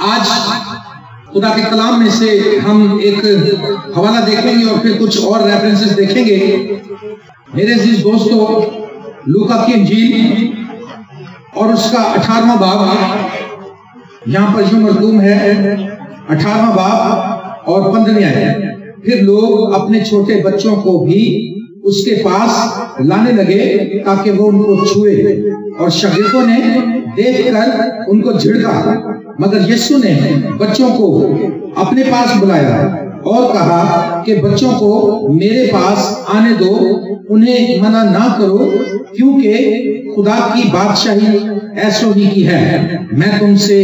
آج خدا کے کلام میں سے ہم ایک حوالہ دیکھیں گے اور پھر کچھ اور ریفرنسز دیکھیں گے۔ میرے عزیز دوستو، لوکا کی انجیل اور اس کا 18واں باب یہاں پر جو مرقوم ہے، 18واں باب اور 15ویں آیت۔ پھر لوگ اپنے چھوٹے بچوں کو بھی اس کے پاس لانے لگے تاکہ وہ ان کو چھوئے، اور شاگردوں نے دیکھ کر ان کو جھڑکا، مگر یسوع نے بچوں کو اپنے پاس بلایا اور کہا کہ بچوں کو میرے پاس آنے دو، انہیں منع نہ کرو، کیونکہ خدا کی بادشاہی ایسو ہی کی ہے۔ میں تم سے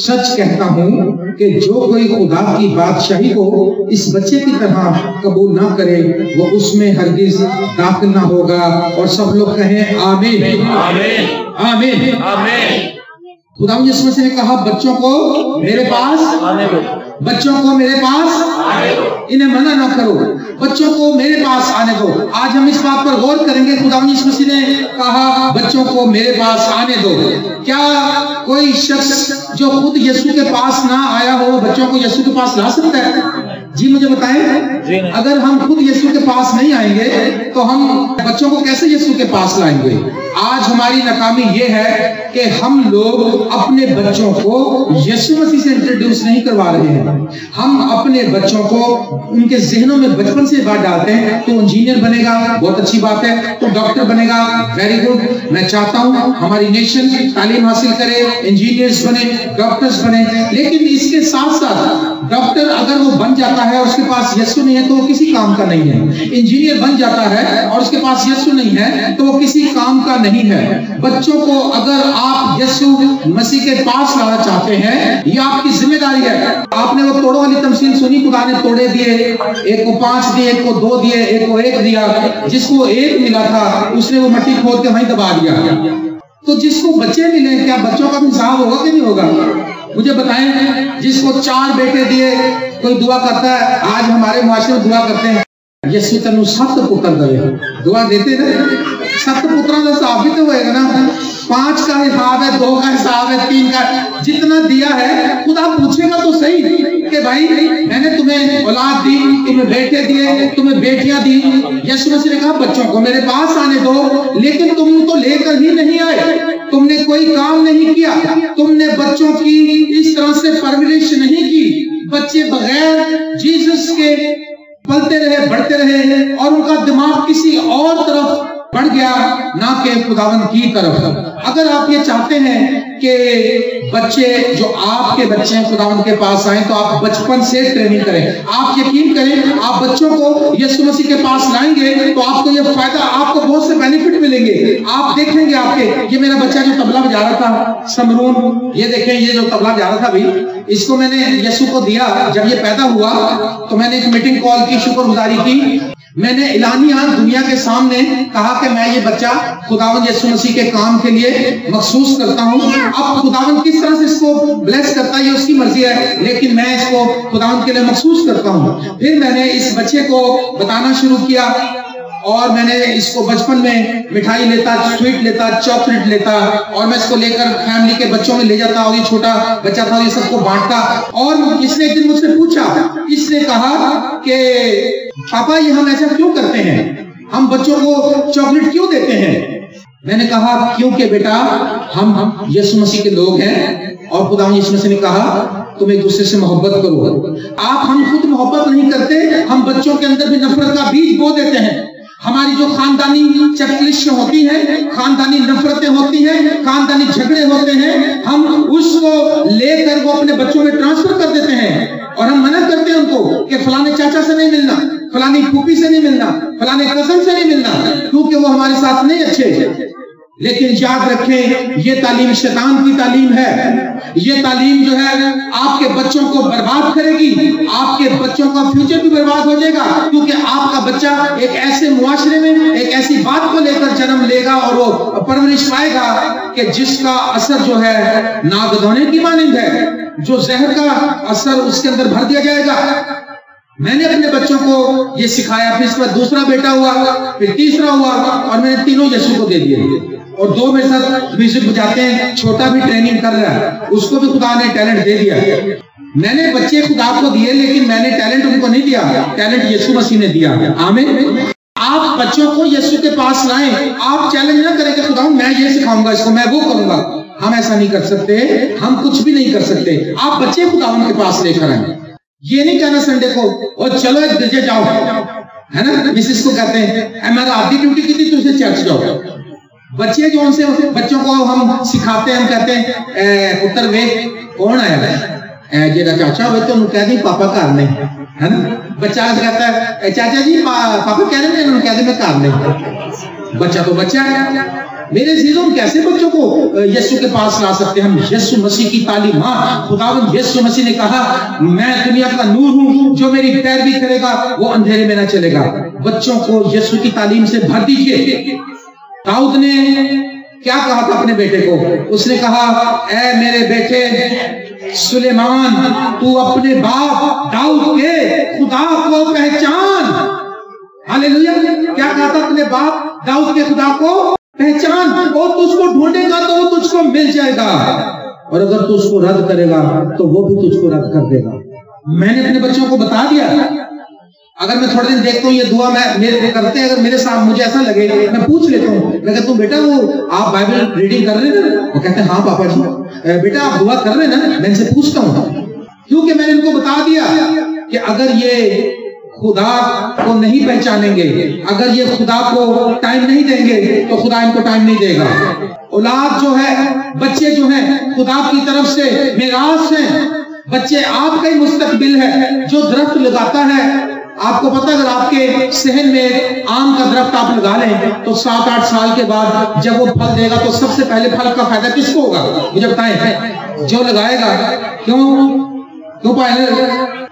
سچ کہتا ہوں کہ جو کوئی خدا کی بادشاہی کو اس بچے کی طرح قبول نہ کرے، وہ اس میں ہرگز داخل نہ ہوگا۔ اور سب لوگ کہیں آمین آمین آمین آمین۔ خدا یسوع مسیح نے کہا بچوں کو میرے پاس آنے دو، بچوں کو میرے پاس آنے دو، انہیں منع نہ کرو، بچوں کو میرے پاس آنے دو۔ آج ہم اس بات پر غور کریں گے، خدا یسوع مسیح نے کہا بچوں کو میرے پاس آنے دو۔ کیا کوئی شخص جو خود یسوع کے پاس نہ آیا ہو بچوں کو یسوع کے پاس لا سکتا ہے؟ جی مجھے بتائیں، اگر ہم خود یسوع کے پاس نہیں آئیں گے تو ہم بچوں کو کیسے یسوع کے پاس لائیں گے؟ آج ہماری ناکامی یہ ہے کہ ہم لوگ اپنے بچوں کو یسوع مسیح سے انٹروڈیوس نہیں کروا رہے ہیں۔ ہم اپنے بچوں کو ان کے ذہنوں میں بچپن سے بات ڈالتے ہیں، تو انجینئر بنے گا، بہت اچھی بات ہے، تو ڈاکٹر بنے گا، ویری گڈ، میں چاہتا ہوں ہماری نیشن تعلیم حاصل کرے، انجینئرز بنے، ڈاکٹرز بنے، لیکن اس کے ساتھ ساتھ ڈاکٹر اگر وہ بن جاتا ہے اور اس کے پاس یسوع نہیں ہے تو وہ کسی کام کا نہیں ہے۔ انجینئر بن جاتا ہے اور اس کے پاس یسوع نہیں ہے تو وہ کسی کام کا نہیں ہے۔ بچوں کو اگر آپ یسوع مسیح کے پاس لانا چاہتے ہیں، یہ آپ کی ذمہ داری ہے۔ آپ نے وہ توڑوں والی تمثیل سنی، خدا نے توڑے دیے، ایک کو 5 دیے، ایک کو 2 دیے، ایک کو 1 دیا۔ جس کو 1 ملا تھا اس نے وہ مٹی کھود کے وہیں دبا دیا۔ تو جس کو بچے ملے، کیا بچوں کا بھی حساب ہوگا کہ نہیں ہوگا؟ مجھے بتائیں، جس کو 4 بیٹے دیے، کوئی دعا کرتا ہے، آج ہمارے معاشرے میں دعا کرتے ہیں یسوع تینوں 7 پتر دے، دعا دیتے رہے، 7 پتروں کا حساب بھی تو ہوئے گا نا۔ 5 کا حساب ہے، 2 کا حساب ہے، 3 کا، جتنا دیا ہے خدا پوچھے گا تو صحیح کہ بھائی میں نے تمہیں اولاد دی، تمہیں بیٹے دیے، تمہیں بیٹیاں دی۔ یسوع مسیح نے کہا بچوں کو میرے پاس آنے دو، لیکن تم تو لے کر ہی نہیں آئے، تم نے کوئی کام نہیں کیا، تم نے بچوں کی اس طرح سے پرورش نہیں کی۔ بچے بغیر جیسس کے پلتے رہے، بڑھتے رہے، اور ان کا دماغ کسی اور طرف بڑھ گیا، نہ کہ خداوند کی طرف۔ اگر آپ یہ چاہتے ہیں کہ بچے جو آپ کے بچے ہیں خداوند کے پاس آئیں تو آپ بچپن سے ٹریننگ کریں۔ آپ یقین کریں، آپ بچوں کو یسوع مسیح کے پاس لائیں گے تو آپ کو یہ فائدہ، آپ کو بہت سے بینیفٹ ملیں گے۔ آپ دیکھیں گے، آپ کے یہ میرا بچہ جو طبلہ بجا رہا تھا سمرون، یہ دیکھیں، یہ جو طبلہ بجا رہا تھا بھی، اس کو میں نے یسوع کو دیا۔ جب یہ پیدا ہوا تو میں نے ایک میٹنگ کال کی، شکر گزاری کی، میں نے اعلانیہ دنیا کے سامنے کہا کہ میں یہ بچہ خداوند یسوع مسیح کے کام کے لیے مخصوص کرتا ہوں۔ اب خداوند کس طرح سے اس کو بلیس کرتا ہے یہ اس کی مرضی ہے، لیکن میں اس کو خداوند کے لیے مخصوص کرتا ہوں۔ پھر میں نے اس بچے کو بتانا شروع کیا، اور میں نے اس کو بچپن میں مٹھائی لیتا، سویٹ لیتا، چاکلیٹ لیتا، اور میں اس کو لے کر فیملی کے بچوں میں لے جاتا، اور یہ چھوٹا بچہ تھا، یہ سب کو بانٹتا۔ اور اس نے ایک دن مجھ سے پوچھا، اس نے کہا کہ پاپا یہ ہم ایسا کیوں کرتے ہیں، ہم بچوں کو چاکلیٹ کیوں دیتے ہیں؟ میں نے کہا کیونکہ بیٹا ہم یسوع مسیح کے لوگ ہیں، اور خدا یسوع مسیح نے کہا تم ایک دوسرے سے محبت کرو۔ ہم خود محبت نہیں کرتے، ہم بچوں کے اندر بھی نفرت کا بیج بو دیتے ہیں۔ ہماری جو خاندانی چکلشیں ہوتی ہیں، خاندانی نفرتیں ہوتی ہیں، خاندانی جھگڑے ہوتے ہیں، ہم اس کو لے کر وہ اپنے بچوں میں ٹرانسفر کر دیتے ہیں، اور ہم منع کرتے ہیں ان کو کہ فلانے چاچا سے نہیں ملنا، فلانی پھوپھی سے نہیں ملنا، فلانے کزن سے نہیں ملنا، کیونکہ وہ ہمارے ساتھ نہیں اچھے۔ لیکن یاد رکھیں، یہ تعلیم شیطان کی تعلیم ہے۔ یہ تعلیم جو ہے آپ کے بچوں کو برباد کرے گی، آپ کے بچوں کا فیوچر بھی برباد ہو جائے گا، کیونکہ آپ کا بچہ ایک ایسے معاشرے میں ایک ایسی بات کو لے کر جنم لے گا اور وہ پرورش پائے گا کہ جس کا اثر جو ہے ناگ دھونے کی مانند ہے، جو زہر کا اثر اس کے اندر بھر دیا جائے گا۔ میں نے اپنے بچوں کو یہ سکھایا، پھر اس پر دوسرا بیٹا ہوا، پھر تیسرا ہوا، اور میں نے تینوں یسوع کو دے دیے۔ اور دو میرے ساتھ میوزک بجاتے ہیں، چھوٹا بھی ٹریننگ کر رہا ہے، اس کو بھی خدا نے ٹیلنٹ دے دیا۔ میں نے بچے خدا کو دیے لیکن میں نے ٹیلنٹ ان کو نہیں دیا، ٹیلنٹ یسوع مسیح نے دیا۔ آمین۔ آپ بچوں کو یسوع کے پاس لائیں، آپ چیلنج نہ کریں کہ خدا میں یہ سکھاؤں گا اس کو، میں وہ کروں گا۔ ہم ایسا نہیں کر سکتے، ہم کچھ بھی نہیں کر سکتے۔ آپ بچے خدا کے پاس لے کر آئیں، یہ نہیں کہنا سنڈے کو اور چلو ایک گرجے جاؤ، ہے نا، مسز کو کہتے ہیں میں رات کی ڈیوٹی کی تھی تو اسے چرچ جاؤ۔ بچے جو ان سے بچوں کو ہم سکھاتے ہیں، ہم کہتے ہیں پتر وے کون آیا ہے، جیڑا چاچا ہوئے تو انہوں کہہ دیں پاپا گھر نہیں، ہے نا۔ بچہ کہتا ہے چاچا جی پاپا کہہ رہے ہیں، انہوں کہہ دیں میں گھر نہیں۔ بچہ تو بچہ ہے۔ میرے عزیزوں، کیسے بچوں کو یسوع کے پاس لا سکتے ہیں؟ ہم یسوع مسیح کی تعلیمات، خداوند یسوع مسیح نے کہا میں دنیا کا نور ہوں، جو میری پیروی کرے گا وہ اندھیرے میں نہ چلے گا۔ بچوں کو یسوع کی تعلیم سے بھر دیجیے۔ داؤد نے کیا کہا تھا اپنے بیٹے کو؟ اس نے کہا اے میرے بیٹے سلیمان، تو اپنے باپ داؤد کے خدا کو پہچان۔ ہاللیلویا۔ کیا کہا تھا اپنے باپ داؤد کے خدا کو پہچان، اور تو اس کو ڈھونڈے گا تو وہ تجھ کو مل جائے گا، اور اگر تو اس کو رد کرے گا تو وہ بھی تجھ کو رد کر دے گا۔ میں نے اپنے بچوں کو بتا دیا، اگر میں تھوڑے دن دیکھتا ہوں یہ دعا میں کرتے ہیں، اگر میرے سامنے مجھے ایسا لگے میں پوچھ لیتا ہوں، میں کہتا ہوں بیٹا وہ آپ بائبل ریڈنگ کر رہے ہیں نا؟ وہ کہتے ہیں ہاں پاپا جی۔ بیٹا آپ دعا کر رہے ہیں نا؟ میں ان سے پوچھتا ہوں، کیونکہ میں نے ان کو بتا دیا کہ اگر یہ خدا کو نہیں پہچانیں گے، اگر یہ خدا کو ٹائم نہیں دیں گے تو خدا ان کو ٹائم نہیں دے گا۔ اولاد جو ہے، بچے جو ہیں خدا کی طرف سے میراث ہیں۔ بچے آپ کا ہی مستقبل ہے۔ جو درخت لگاتا ہے، آپ کو پتہ اگر آپ کے صحن میں آم کا درخت آپ لگا لیں تو 7-8 سال کے بعد جب وہ پھل دے گا تو سب سے پہلے پھل کا فائدہ کس کو ہوگا؟ مجھے بتائیں، جو لگائے گا۔ کیوں پائے؟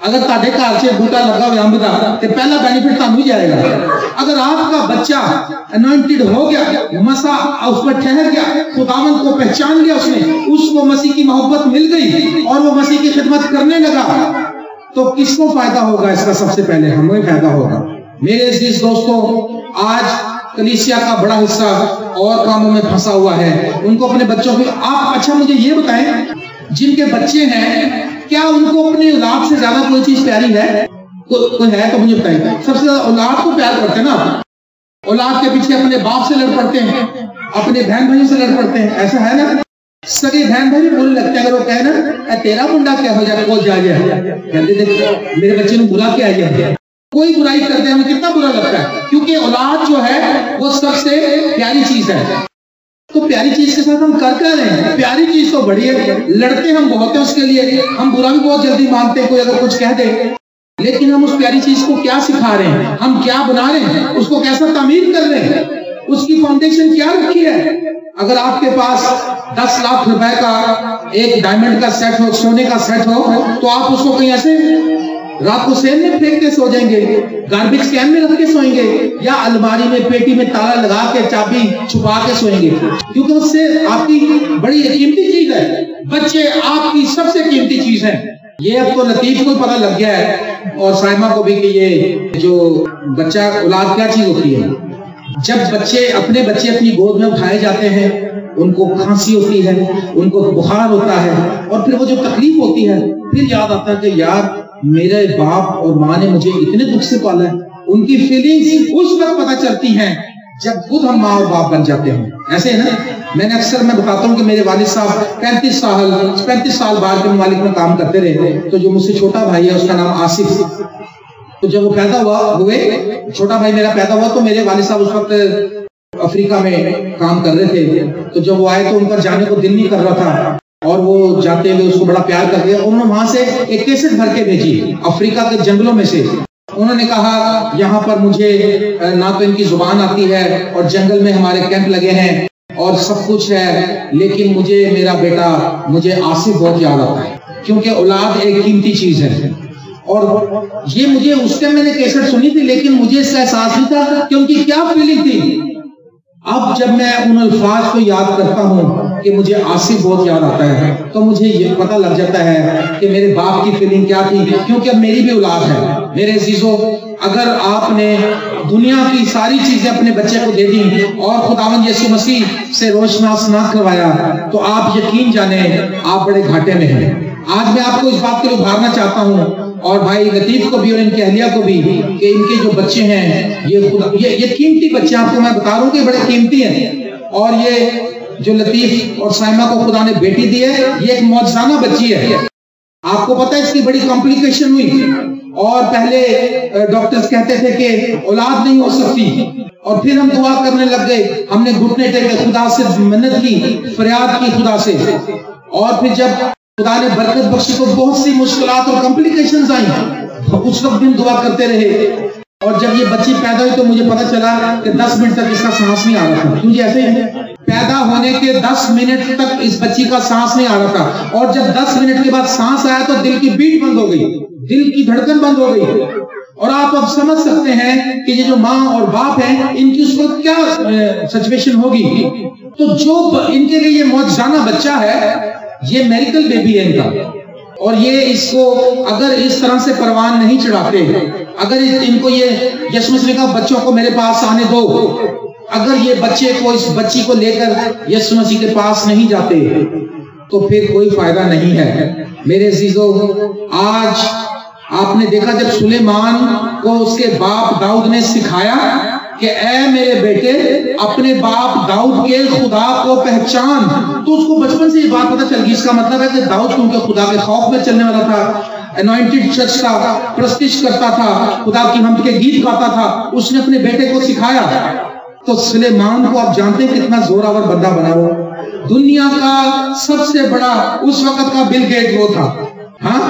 اگر تاڑے گھر سے بوٹا لگا ہوا امب دا تے پہلا بینیفٹ تانوں ہی جائے گا۔ اگر آپ کا بچہ انوائنٹڈ ہو گیا، مسا اس پر ٹھہر گیا، خداوند کو پہچان لیا، اس نے اس کو مسیح کی محبت مل گئی اور وہ مسیح کی خدمت کرنے لگا، تو کس کو فائدہ ہوگا؟ اس کا سب سے پہلے ہمیں فائدہ ہوگا۔ میرے عزیز دوستوں، آج کلیسیا کا بڑا حصہ اور کاموں میں پھنسا ہوا ہے۔ ان کو اپنے بچوں کو آپ اچھا مجھے یہ بتائیں، جن کے بچے ہیں کیا ان کو اپنی اولاد سے زیادہ کوئی چیز پیاری ہے؟ کوئی ہے تو مجھے بتائیں۔ سب سے زیادہ اولاد کو پیار کرتے ہیں نا، اولاد کے پیچھے اپنے باپ سے لڑ پڑتے ہیں، اپنے بہن بھائیوں سے لڑ پڑتے ہیں، ایسا ہے نا؟ سگے بہن بھائی برے لگتے ہیں اگر وہ کہے نا اے تیرا منڈا کیا ہو جائے، وہ جا جائے، کہتے دیکھ میرے بچے نے برا کیا ہے، کوئی برائی کرتے ہیں ہمیں کتنا برا لگتا ہے، کیونکہ اولاد جو ہے وہ سب سے پیاری چیز ہے۔ تو پیاری چیز کے ساتھ ہم کر کیا رہے ہیں؟ پیاری چیز تو بڑی ہے، لڑتے ہم بہت ہیں اس کے لیے، ہم برا بھی بہت جلدی مانتے ہیں کوئی اگر کچھ کہہ دے، لیکن ہم اس پیاری چیز کو کیا سکھا رہے ہیں، ہم کیا بنا رہے ہیں، اس کو کیسا تعمیر کر رہے ہیں، اس کی فاؤنڈیشن کیا رکھی ہے؟ اگر آپ کے پاس 10 لاکھ روپے کا ایک ڈائمنڈ کا سیٹ ہو، سونے کا سیٹ ہو، تو آپ اس کو کہیں ایسے رات کو سین میں پھینک کے سو جائیں گے، گاربیج کین میں رکھ کے سوئیں گے، یا الماری میں پیٹی میں تالا لگا کے چابی چھپا کے سوئیں گے، کیونکہ اس سے آپ کی بڑی قیمتی چیز ہے۔ بچے آپ کی سب سے قیمتی چیز ہے۔ یہ اب تو لطیف کو پتہ لگ گیا ہے اور سائمہ کو بھی کہ یہ جو بچہ اولاد کیا چیز ہوتی ہے۔ جب اپنے بچے اپنی گود میں اٹھائے جاتے ہیں، ان کو کھانسی ہوتی ہے، ان کو بخار ہوتا ہے، اور پھر وہ جو تکلیف ہوتی ہے، پھر یاد آتا ہے کہ یار میرے باپ اور ماں نے مجھے اتنے دکھ سے پالا ہے۔ ان کی فیلنگز اس وقت پتہ چلتی ہیں جب خود ہم ماں اور باپ بن جاتے ہیں۔ ایسے ہے نا، میں نے اکثر بتاتا ہوں کہ میرے والد صاحب 35 سال باہر کے ممالک میں کام کرتے رہے، تو جو مجھ سے چھوٹا بھائی ہے اس کا نام آصف، تو جب وہ پیدا ہوئے چھوٹا بھائی میرا پیدا ہوا، تو میرے والد صاحب اس وقت افریقہ میں کام کر رہے تھے، تو جب وہ آئے تو ان کا جانے کو دل نہیں کر رہا تھا، اور وہ جاتے ہوئے اس کو بڑا پیار کرتے ہیں۔ انہوں نے وہاں سے ایک کیسٹ بھر کے بھیجی افریقہ کے جنگلوں میں سے۔ انہوں نے کہا یہاں پر مجھے نہ تو ان کی زبان آتی ہے، اور جنگل میں ہمارے کیمپ لگے ہیں اور سب کچھ ہے، لیکن مجھے میرا بیٹا مجھے آصف بہت یاد آتا ہے، کیونکہ اولاد ایک قیمتی چیز ہے۔ اور یہ مجھے اس ٹائم میں نے کیسٹ سنی تھی، لیکن مجھے اس کا احساس نہیں تھا کہ ان کی کیا فیلنگ تھی۔ اب جب میں ان الفاظ کو یاد کرتا ہوں کہ مجھے آصف بہت یاد آتا ہے تو مجھے یہ پتہ لگ جاتا ہے کہ میرے باپ کی فیلنگ کیا تھی، کیونکہ اب میری بھی اولاد ہے۔ میرے عزیزو، اگر آپ نے دنیا کی ساری چیزیں اپنے بچے کو دے دی اور خداوند یسوع مسیح سے روشناس نہ کروایا تو آپ یقین جانیں آپ بڑے گھاٹے میں ہیں۔ آج میں آپ کو اس بات کے لیے ابھارنا چاہتا ہوں، اور بھائی لطیف کو بھی اور ان کی اہلیہ کو بھی، کہ ان کے جو بچے ہیں یہ قیمتی بچے، آپ کو میں بتا رہا ہوں کہ بڑے قیمتی ہیں، اور یہ جو لطیف اور سائمہ کو خدا نے بیٹی دی ہے یہ ایک معجزانہ بچی ہے۔ آپ کو پتہ ہے اس کی بڑی کمپلیکیشن ہوئی، اور پہلے ڈاکٹرز کہتے تھے کہ اولاد نہیں ہو سکتی، اور پھر ہم دعا کرنے لگ گئے، ہم نے گھٹنے ٹیکے خدا سے منت کی، فریاد کی خدا سے، اور پھر جب خدا نے برکت بخشی تو بہت سی مشکلات اور کمپلیکیشنز آئیں، اس وقت بھی دعا کرتے رہے، اور جب یہ بچی پیدا ہوئی تو مجھے پتا چلا کہ 10 منٹ تک اس کا سانس نہیں آ رہا تھا، کیونکہ ایسے ہی پیدا ہونے کے 10 منٹ تک اس بچی کا سانس نہیں آ رہا تھا، اور جب 10 منٹ کے بعد سانس آیا تو دل کی بیٹ بند ہو گئی، دل کی دھڑکن بند ہو گئی، اور آپ اب سمجھ سکتے ہیں کہ یہ جو ماں اور باپ ہیں ان کی اس وقت کیا سچویشن ہوگی۔ تو جو ان کے لیے یہ معجزانہ بچہ ہے، یہ میریکل بیبی ہے ان کا، اور یہ اس کو اگر اس طرح سے پروان نہیں چڑھاتے، اگر ان کو یہ یسوع مسیح نے کہا بچوں کو میرے پاس آنے دو، اگر یہ بچے کو اس بچی کو لے کر یسوع مسیح کے پاس نہیں جاتے تو پھر کوئی فائدہ نہیں ہے۔ میرے عزیزو، آج آپ نے دیکھا جب سلیمان کو اس کے باپ داؤد نے سکھایا کہ اے میرے بیٹے اپنے باپ داؤد کے خدا کو پہچان، تو اس کو بچپن سے یہ بات پتہ چل گئی۔ اس کا مطلب ہے کہ داؤد کیونکہ خدا کے خوف میں چلنے والا تھا، انوائنٹڈ چرچ کا پرستش کرتا تھا، خدا کی حمد کے گیت گاتا تھا، اس نے اپنے بیٹے کو سکھایا۔ تو سلیمان کو آپ جانتے ہیں کتنا زوراور بندہ بنا وہ، دنیا کا سب سے بڑا اس وقت کا بل گیٹ وہ تھا۔ ہاں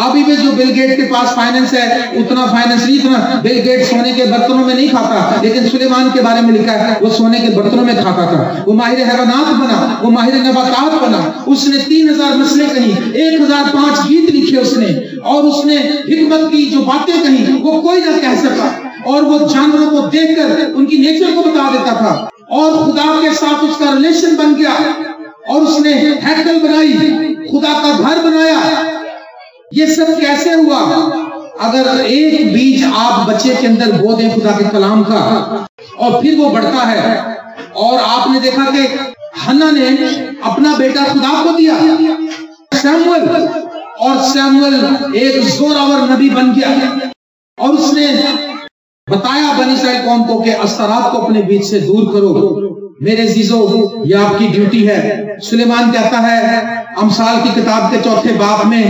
ابھی بھی جو بل گیٹ کے پاس فائننس ہے اتنا فائننس نہیں، اتنا بل گیٹ سونے کے برتنوں میں نہیں کھاتا، لیکن سلیمان کے بارے میں لکھا ہے وہ سونے کے برتنوں میں کھاتا تھا، وہ ماہر حیوانات بنا، وہ ماہر نباتات بنا، اس نے 3000 نسلیں کہیں، 1005 گیت لکھے اس نے، اور اس نے حکمت کی جو باتیں کہیں وہ کوئی نہ کہہ سکا، اور وہ جانوروں کو دیکھ کر ان کی نیچر کو بتا دیتا تھا، اور خدا کے ساتھ اس کا ریلیشن بن گیا، اور اس نے ہیکل بنائی، خدا کا گھر بنایا۔ یہ سب کیسے ہوا؟ اگر ایک بیج آپ بچے کے اندر بو دیں خدا کے کلام کا، اور پھر وہ بڑھتا ہے، اور آپ نے دیکھا کہ ہنا نے اپنا بیٹا خدا کو دیا سیموئل، اور سیموئل ایک زوراور نبی بن گیا، اور اس نے بتایا بنی اسرائیل قوم کو کہ استرات کو اپنے بیچ سے دور کرو۔ میرے عزیزو، یہ آپ کی ڈیوٹی ہے۔ سلیمان کہتا ہے امثال کی کتاب کے 4 باب میں،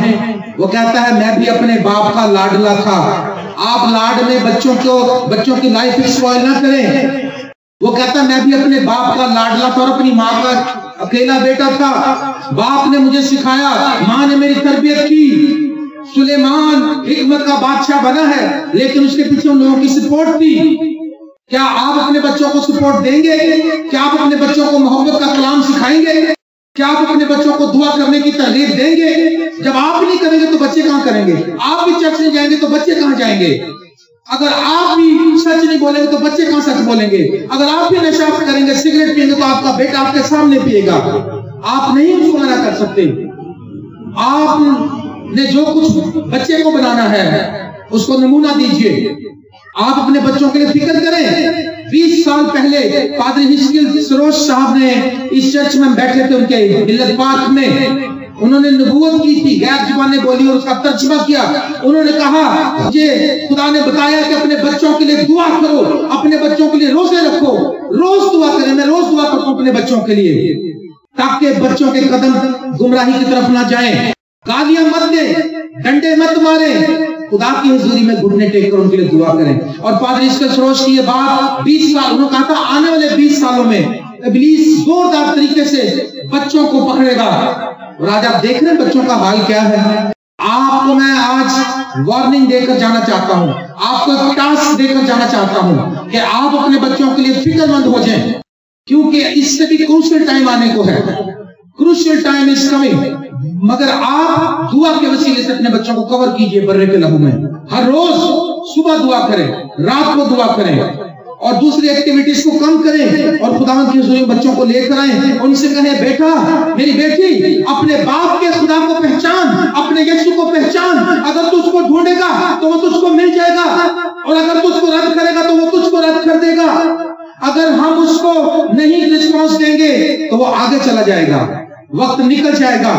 وہ کہتا ہے میں بھی اپنے باپ کا لاڈلا تھا۔ آپ لاڈ میں بچوں کی لائف اسپوائل نہ کریں۔ وہ کہتا ہے میں بھی اپنے باپ کا لاڈلا تھا اور اپنی ماں کا اکیلا بیٹا تھا، باپ نے مجھے سکھایا، ماں نے میری تربیت کی۔ سلیمان حکمت کا بادشاہ بنا ہے، لیکن اس کے پیچھے ان لوگوں کی سپورٹ تھی۔ کیا آپ اپنے بچوں کو سپورٹ دیں گے؟ کیا آپ اپنے بچوں کو محبت کا کلام سکھائیں گے؟ کیا آپ اپنے بچوں کو دعا کرنے کی ترغیب دیں گے؟ جب آپ نہیں کریں گے تو بچے کہاں کریں گے؟ آپ بھی چرچ نہیں جائیں گے تو بچے کہاں جائیں گے؟ اگر آپ بھی سچ نہیں بولیں گے تو بچے کہاں سچ بولیں گے؟ اگر آپ بھی نشہ کریں گے، سگریٹ پئیں گے تو آپ کا بیٹا آپ کے سامنے پیے گا۔ آپ نہیں اس کو منع کر سکتے۔ آپ نے جو کچھ بچے کو بنانا ہے اس کو نمونہ دیجئے۔ آپ اپنے بچوں کے لیے فکر کریں۔ 20 سال پہلے پادری ہسکیل سروش صاحب نے اس چرچ میں بیٹھے تھے، ان کے ملت پارک میں، انہوں نے نبوت کی تھی، غیر زبانیں بولی اور اس کا ترجمہ کیا۔ انہوں نے کہا مجھے خدا نے بتایا کہ اپنے بچوں کے لیے دعا کرو، اپنے بچوں کے لیے روزے رکھو، روز دعا کریں۔ میں روز دعا کرتا ہوں اپنے بچوں کے لیے، تاکہ بچوں کے قدم گمراہی کی طرف نہ جائیں۔ گالیاں مت دیں، ڈنڈے مت ماریں، خدا کی حضوری میں گھٹنے ٹیک کر ان کے لیے دعا کریں۔ اور پادری ہسکیل سروش کی یہ بات 20 سال، انہوں نے کہا تھا آنے والے 20 سالوں میں ابلیس زوردار طریقے سے بچوں کو پکڑے گا، اور آج آپ دیکھ رہے ہیں بچوں کا حال کیا ہے۔ آپ کو میں آج وارننگ دے کر جانا چاہتا ہوں، آپ کو ایک ٹاسک دے کر جانا چاہتا ہوں کہ آپ اپنے بچوں کے لیے فکر مند ہو جائیں، کیونکہ اس سے بھی کروشل ٹائم آنے کو ہے۔ کروشل ٹائم از کمنگ، مگر آپ دعا کے وسیلے سے اپنے بچوں کو کور کیجئے برے کے لہو میں۔ ہر روز صبح دعا کریں، رات کو دعا کریں، اور دوسری ایکٹیویٹیز کو کم کریں اور خداوند کی حضور میں بچوں کو لے کر آئیں. ان سے کہیں بیٹا میری بیٹی اپنے باپ کے خدا کو پہچان, اپنے یسوع کو پہچان. اگر تو اس کو ڈھونڈے گا تو وہ تجھ کو مل جائے گا, اور اگر تو اس کو رد کرے گا تو وہ تجھ کو رد کر دے گا. اگر ہم اس کو نہیں رسپانس دیں گے تو وہ آگے چلا جائے گا, وقت نکل جائے گا.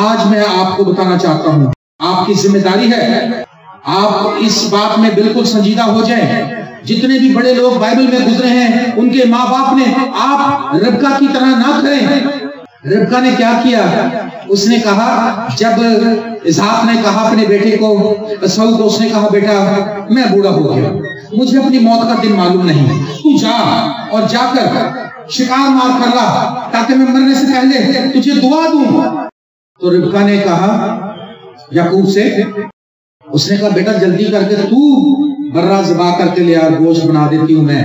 آج میں آپ کو بتانا چاہتا ہوں, آپ کی ذمہ داری ہے آپ اس بات میں بالکل سنجیدہ ہو جائیں. جتنے بھی بڑے لوگ بائبل میں گزرے ہیں ان کے ماں باپ نے, آپ ربکا کی طرح نہ کریں. ربکا نے کیا کیا؟ اس نے کہا, جب اسحاق نے کہا اپنے بیٹے کو عیسو کو, اس نے کہا بیٹا میں بوڑھا ہو گیا, مجھے اپنی موت کا دن معلوم نہیں, تو جا اور جا کر شکار مار کر لا تاکہ میں مرنے سے پہلے تجھے دعا دوں. تو ربکا نے کہا یعقوب سے, اس نے کہا بیٹا جلدی کر کے تو برا ذبح کر کے لیا, گوشت بنا دیتی ہوں میں.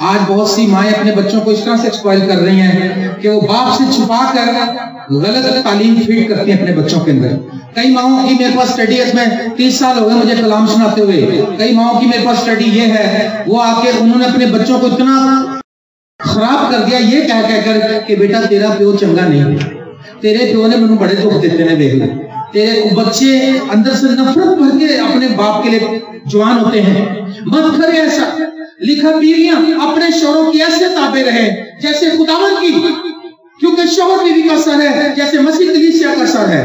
آج بہت سی مائیں اپنے بچوں کو اس طرح سے ایکسپوائل کر رہی ہیں کہ وہ باپ سے چھپا کر غلط تعلیم فیڈ کرتی ہیں اپنے بچوں کے اندر. کئی ماؤں کی میرے پاس اسٹڈی ہے, میں 30 سال ہو گئے مجھے کلام سناتے ہوئے. کئی ماؤں کی میرے پاس اسٹڈی یہ ہے, وہ آ کے انہوں نے اپنے بچوں کو اتنا خراب کر دیا یہ کہہ کر کہ بیٹا تیرا پیو چنگا نہیں, تیرے پیو نے مجھے بڑے دکھ دیتے ہیں, دیکھ لے تیرے بچے اندر سے نفرت بھر کے اپنے باپ کے لیے جوان ہوتے ہیں. مت کرے ایسا. لکھا بیویاں اپنے شوہروں کی ایسے تابع رہے جیسے خداوند کی, کیونکہ شوہر بیوی کا سر ہے جیسے مسیح کلیسیا کا سر ہے.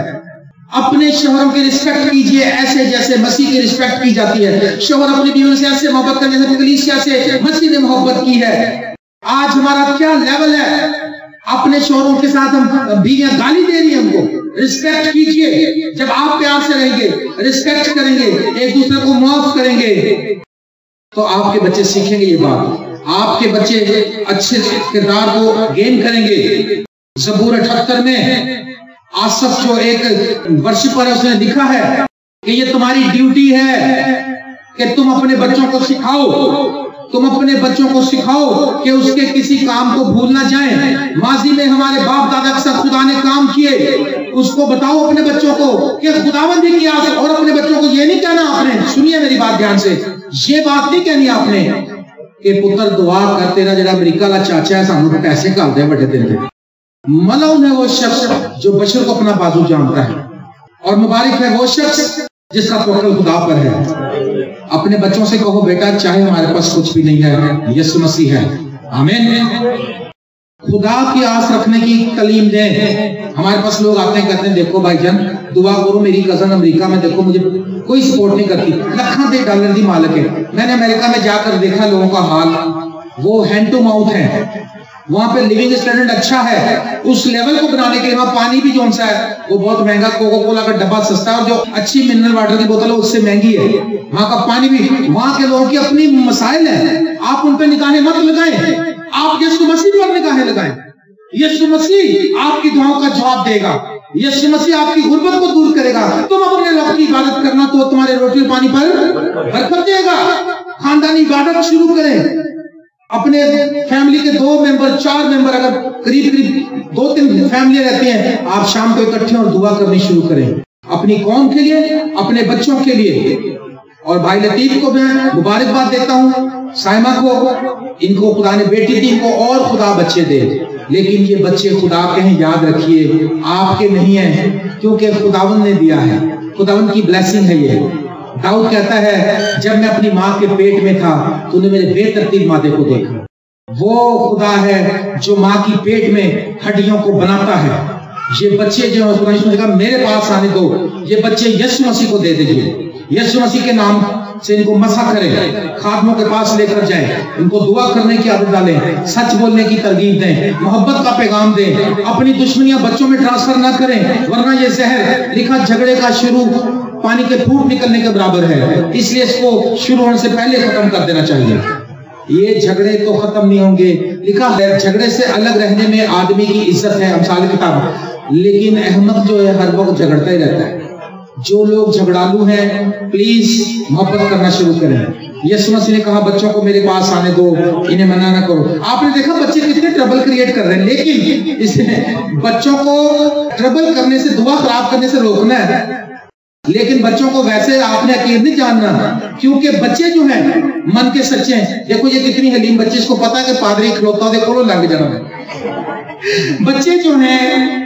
اپنے شوہروں کی رسپیکٹ کیجئے ایسے جیسے مسیح کی رسپیکٹ کی جاتی ہے. شوہر اپنی بیویوں سے ایسے محبت کرنے جیسے کلیسیا سے مسیح نے محبت کی ہے. آج ہمارا کیا لیول ہے؟ اپنے شوہروں کے ساتھ ہم بیویاں گالی دے رہی ہیں, ہم کو رسپیکٹ کیجئے. جب آپ پیار سے رہیں گے, رسپیکٹ کریں گے, ایک دوسرے کو معاف کریں گے تو آپ کے بچے سیکھیں گے یہ بات. آپ کے بچے اچھے کردار کو گین کریں گے. زبور 78 میں آصف جو ایک ورشپر ہے اس نے لکھا ہے کہ یہ تمہاری ڈیوٹی ہے کہ تم اپنے بچوں کو سکھاؤ, تم اپنے بچوں کو سکھاؤ کہ اس کے کسی کام کو بھول نہ جائیں. ماضی میں ہمارے باپ دادا کے ساتھ خدا نے کام کیے, اس کو بتاؤ اپنے بچوں کو کہ خداوند نے کیا. اور اپنے بچوں کو یہ نہیں کہنا, آپ نے سنیے میری بات دھیان سے, یہ بات نہیں کہنی آپ نے کہ پتر دعا کر تیرا جڑا امریکہ والا چاچا ہے سانو پیسے کال دے بڑے دن دے. ملعون ہے وہ شخص جو بشر کو اپنا بازو جانتا ہے, اور مبارک ہے وہ شخص جس کا توکل خدا پر ہے. اپنے بچوں سے کہو بیٹا چاہے ہمارے پاس کچھ بھی نہیں ہے, یسوع مسیح ہے. آمین. خدا کی آس رکھنے کی تعلیم دیں. ہمارے پاس لوگ آتے ہیں کہتے ہیں دیکھو بھائی جان دعا کرو, میری کزن امریکہ میں دیکھو مجھے کوئی سپورٹ نہیں کرتی, لاکھوں دے ڈالر دی مالک ہے. میں نے امریکہ میں جا کر دیکھا لوگوں کا حال, وہ ہینڈ ٹو ماؤتھ ہے. وہاں پہ لیونگ اسٹینڈرڈ اچھا ہے, اس لیول کو بنانے کے لیے وہاں پانی بھی جون سا ہے وہ بہت مہنگا, کوکو کولا کا ڈبہ سستا ہے, اور جو اچھی منرل واٹر کی بوتل ہے اس سے مہنگی ہے. وہاں کا پانی بھی, وہاں کے لوگوں کی اپنی مسائل ہیں, آپ ان پہ نگاہیں مت لگائیں, آپ یسوع مسیح پر نگاہیں لگائیں. یسوع مسیح آپ کی دعاؤں کا جواب دے گا, یسوع مسیح آپ کی غربت کو دور کرے گا. تم اپنے رب کی عبادت کرنا تو تمہارے روٹی پانی پر برکت دے گا. خاندانی عبادت شروع کریں. اپنے فیملی کے 2 ممبر 4 ممبر, اگر قریب 2-3 فیملی رہتی ہیں, آپ شام کو اکٹھے اور دعا کرنی شروع کریں اپنی قوم کے لیے, اپنے بچوں کے لیے. اور بھائی لطیف کو میں مبارکباد دیتا ہوں, سائمہ کو, ان کو خدا نے بیٹی دی, ان کو اور خدا بچے دے. لیکن یہ بچے خدا کے ہیں, یاد رکھیے آپ کے نہیں ہیں, کیونکہ خداوند نے دیا ہے, خداوند کی بلیسنگ ہے یہ. داؤد کہتا ہے جب میں اپنی ماں کے پیٹ میں تھا تو نے میرے بے ترتیب مادے کو دیکھا. وہ خدا ہے جو ماں کی پیٹ میں ہڈیوں کو بناتا ہے. یہ بچے جو میرے پاس آنے دو, یہ بچے یسوع مسیح کو دے دیجیے. یسوع مسیح کے نام سے ان کو مسح کریں, خادموں کے پاس لے کر جائیں, ان کو دعا کرنے کی عادت ڈالیں, سچ بولنے کی ترغیب دیں, محبت کا پیغام دیں. اپنی دشمنیاں بچوں میں ٹرانسفر نہ کریں, ورنہ یہ زہر لکھا جھگڑے کا شروع پانی کے پھوٹ نکلنے کے برابر ہے. اس لیے اس کو شروع ہونے سے پہلے ختم کر دینا چاہیے. یہ جھگڑے تو ختم نہیں ہوں گے. لکھا ہے جھگڑے سے الگ رہنے میں آدمی کی عزت ہے, امثال کتاب. لیکن احمد جو ہے ہر وقت جھگڑتا ہی رہتا ہے. جو لوگ جھگڑالو ہیں پلیز محبت کرنا شروع کریں. یسوع مسیح نے کہا بچوں کو میرے پاس آنے دو, انہیں منع نہ کرو. آپ نے دیکھا بچے کتنے ٹربل کریٹ کر رہے ہیں, لیکن اس نے بچوں کو ٹربل کرنے سے, دعا خراب کرنے سے روکنا ہے. لیکن بچوں کو ویسے آپ نے عقید نہیں جاننا، کیونکہ بچے جو ہیں من کے سچے ہیں. دیکھو یہ کتنی حلیم بچے، اس کو پتا ہے کہ پادری کھلوتا دے کو لگ جانا ہے. بچے جو ہیں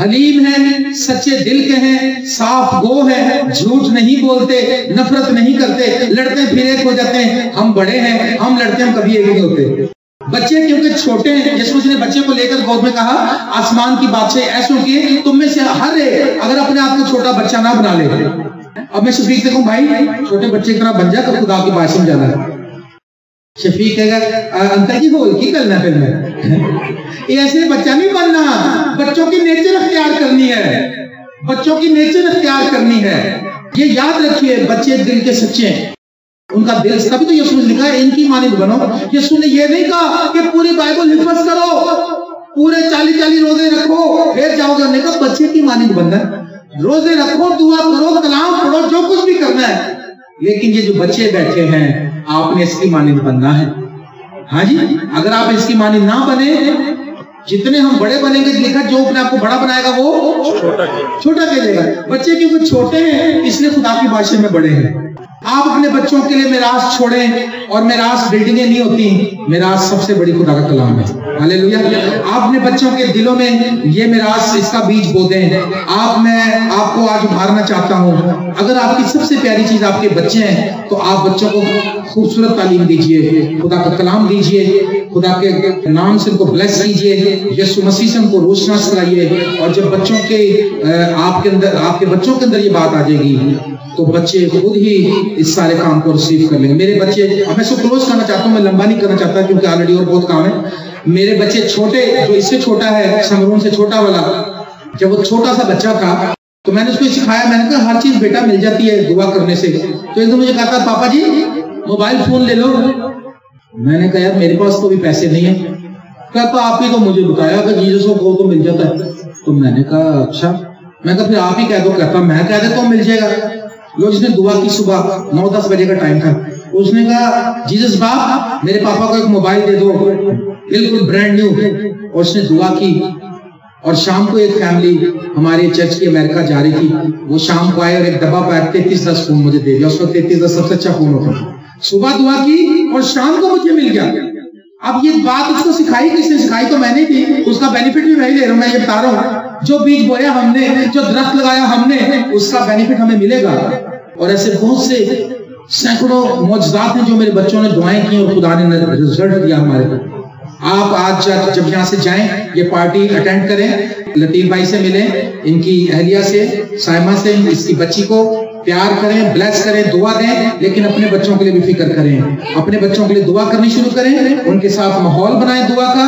حلیم ہیں، سچے دل کے ہیں، صاف گو ہیں، جھوٹ نہیں بولتے، نفرت نہیں کرتے، لڑتے پھر ایک ہو جاتے ہیں. ہم بڑے ہیں، ہم لڑتے، ہم کبھی ایک نہیں ہوتے. بچے کیونکہ چھوٹے ہیں، جس نے بچے کو لے کر گود میں کہا آسمان کی بادشاہی ایسوں کی تم میں سے ہر ایک اگر اپنے آپ کو چھوٹا بچہ نہ بنا لے. اب میں شفیق سے کہوں بھائی چھوٹے بچے کی طرح بن جا کر خدا کی بات سمجھانا ہے. شفیق کہے گا انکل جی وہ کی کرنا پھر میں ایسے بچہ نہیں بننا، بچوں کی نیچر اختیار کرنی ہے، بچوں کی نیچر اختیار کرنی ہے. یہ یاد رکھیے بچے دل کے سچے ہیں، ان کا دل، تبھی تو یسوع نے لکھا ہے ان کی مانند بنو. یسوع نے یہ نہیں کہا کہ پوری بائبل حفظ کرو، پورے 40 روزے رکھو پھر جاؤ گے. نے کہا بچے کی مانند بننا ہے، روزے رکھو، دعا کرو، کلام پڑھو، جو کچھ بھی کرنا ہے. لیکن یہ جو بچے بیٹھے ہیں آپ نے اس کی مانند بننا ہے. ہاں جی، اگر آپ اس کی مانند نہ بنے، جتنے ہم بڑے بنیں گے، لکھا جو اپنے آپ کو بڑا بنائے گا وہ چھوٹا کہے گا. بچے کیونکہ چھوٹے ہیں اس لیے خدا کی بادشاہی میں بڑے ہیں. آپ اپنے بچوں کے لیے میراث چھوڑیں، اور میراث بلڈنگیں نہیں ہوتی، میراث سب سے بڑی خدا کا کلام ہے. ہاللیلویا. آپ اپنے بچوں کے دلوں میں یہ میراث، اس کا بیج بو دیں. میں آپ کو آج ابھارنا چاہتا ہوں، اگر آپ کی سب سے پیاری چیز آپ کے بچے ہیں تو آپ بچوں کو خوبصورت تعلیم دیجئے، خدا کا کلام دیجئے، خدا کے نام سے ان کو بلیس کیجئے، یسوع مسیح سے ان کو روشناس کرائیے. اور جب بچوں کے آپ کے بچوں کے اندر یہ بات آ جائے گی تو بچے خود ہی اس سارے کام کو ریسیو کر لیں گے. میرے بچے، اب میں اس کو کلوز کرنا چاہتا ہوں، میں لمبا نہیں کرنا چاہتا کیونکہ آلریڈی اور بہت کام ہے. میرے بچے چھوٹے، جو اس سے چھوٹا ہے، سمرون سے چھوٹا والا، جب وہ چھوٹا سا بچہ تھا تو میں نے اس کو سکھایا، میں نے کہا ہر چیز بیٹا مل جاتی ہے دعا کرنے سے. تو ایک دم مجھے کہا تھا پاپا جی موبائل فون لے لو. میں نے کہا یار میرے پاس تو بھی پیسے نہیں ہیں. کہتا آپ ہی تو مجھے بتایا کہ جیسس کو تو مل جاتا ہے. تو میں نے کہا اچھا. میں کہا پھر آپ ہی کہہ دو. کہتا میں کہہ دیتا ہوں مل جائے گا. لوگ جس نے دعا کی صبح 9-10 بجے کا ٹائم تھا، اس نے کہا جیسس باپ میرے پاپا کو ایک موبائل دے دو بالکل برانڈ نیو. اور اس نے دعا کی. اور شام کو ایک فیملی ہمارے چرچ کی امریکہ جا رہی تھی، وہ شام کو آئے اور ایک ڈبہ پہ 3310 فون مجھے دے دیا. اس وقت 3310 سب سے اچھا فون ہوتا. صبح دعا کی اور شام کو مجھے مل گیا. اب یہ بات اس کو سکھائی کس نے؟ سکھائی تو میں نے تھی. اس کا بینیفٹ بھی میں ہی لے رہا ہوں. میں یہ بتا رہا ہوں جو بیج بویا ہم نے، جو درخت لگایا ہم نے، اس کا بینیفٹ ہمیں ملے گا. اور ایسے بہت سے سینکڑوں معجزات ہیں جو میرے بچوں نے دعائیں کی اور خدا نے رزلٹ دیا ہمارے کو. آپ آج جب یہاں سے جائیں یہ پارٹی اٹینڈ کریں، لطیف بھائی سے ملیں، ان کی اہلیہ سے، سائمہ سے، اس کی بچی کو پیار کریں، بلیس کریں، دعا دیں. لیکن اپنے بچوں کے لیے بھی فکر کریں، اپنے بچوں کے لیے دعا کرنی شروع کریں، ان کے ساتھ ماحول بنائیں دعا کا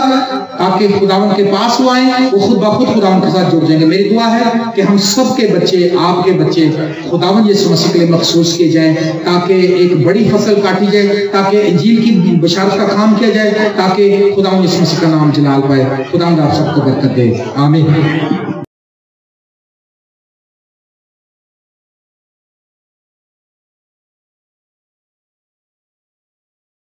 تاکہ خداوند کے پاس وہ آئیں، وہ خود بخود خداوند کے ساتھ جڑ جائیں گے. میری دعا ہے کہ ہم سب کے بچے، آپ کے بچے خداوند یسوع مسیح کے لیے مخصوص کیے جائیں، تاکہ ایک بڑی فصل کاٹی جائے، تاکہ انجیل کی بشارت کا کام کیا جائے، تاکہ خداوند یسوع مسیح کا نام جلال پائے. خداوند آپ سب کو برکت دے. آمین.